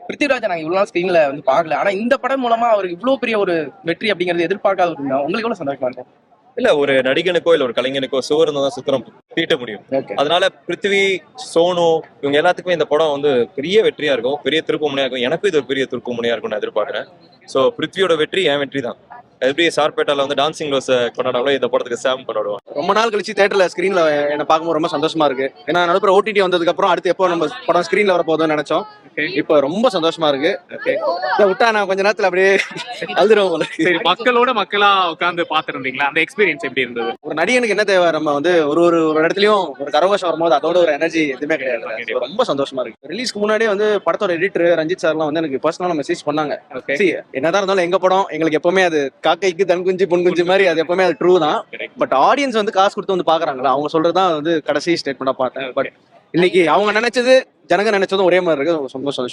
பிருத்திவிராஜ் நாங்க இவ்வளவு நாள் ஸ்கிரீன்ல வந்து பார்க்கல. ஆனா இந்த படம் மூலமா அவர் இவ்வளவு பெரிய ஒரு வெற்றி அப்படிங்கிறது எதிர்பார்க்காத ஒரு விஷயம். உங்களுக்கு எவ்வளவு சந்தோஷமா இருக்கும்? இல்ல ஒரு நடிகனுக்கோ இல்ல ஒரு கலைஞனுக்கோ சுவர் இருந்தா தான் சித்திரம் தீட்ட முடியும். ஓகே. அதனால பிருத்திவி, சோனு இவங்க எல்லாத்துக்குமே இந்த படம் வந்து பெரிய வெற்றியா இருக்கும், பெரிய திருப்பு முனையா இருக்கும். எனக்கும் இது ஒரு பெரிய திருப்பு முனையா இருக்கும் நான் எதிர்பார்க்கிறேன். ஸோ பிருத்வியோட வெற்றி என் வெற்றி தான். எப்படி சார்பேட்டால வந்து டான்சிங் ரோஸ் கொண்டாடாமல இந்த படத்துக்கு சாம் கொண்டாடுவோம். ரொம்ப நாள் கழிச்சு தியேட்டர்ல ஸ்கிரீன்ல என்ன பார்க்கும்போது ரொம்ப சந்தோஷமா இருக்கு. ஏன்னா நடுப்புற ஓடிடி வந்ததுக்கு அப்புறம் அடுத்து எப்போ நம்ம படம் ஸ்கிரீன்ல வர போதும்னு நினைச்சோம். இப்போ ரொம்ப சந்தோஷமா இருக்கு. இதை விட்டா நான் கொஞ்ச நேரத்துல அப்படியே அழுதுருவோம் போல இருக்கு. சரி, மக்களோட மக்களா உட்கார்ந்து பாத்துருந்தீங்களா? அந்த எக்ஸ்பீரியன்ஸ் எப்படி இருந்தது? ஒரு நடிகனுக்கு என்ன தேவை? நம்ம வந்து ஒரு ஒரு ஒரு இடத்துலயும் ஒரு கரகோஷம் வரும்போது அதோட ஒரு எனர்ஜி எதுவுமே கிடையாது. So, ரொம்ப சந்தோஷமா இருக்கு. ரிலீஸ்க்கு முன்னாடியே வந்து படத்தோட எடிட்டர் ரஞ்சித் சார்லாம் வந்து எனக்கு பர்சனலா மெசேஜ் பண்ணாங்க. See, என்னதான் இருந்தாலும் எங்க படம் எங்களுக்கு எப்பவுமே அது காக்கைக்கு தன் குஞ்சு பொன் குஞ்சு மாதிரி அது எப்பவுமே அது ட்ரூ தான். பட் ஆடியன்ஸ் வந்து காசு கொடுத்து வந்து பாக்குறாங்களா, அவங்க சொல்றதுதான் வந்து கடைசி ஸ்டேட்மெண்டா பார்த்தேன். பட் இன்னைக்கு அவங்க நினைச்சது ஜனங்க நினைச்சதும் ஒரே மாதிரி இருக்கு. ரொம்ப சந்தோஷம்.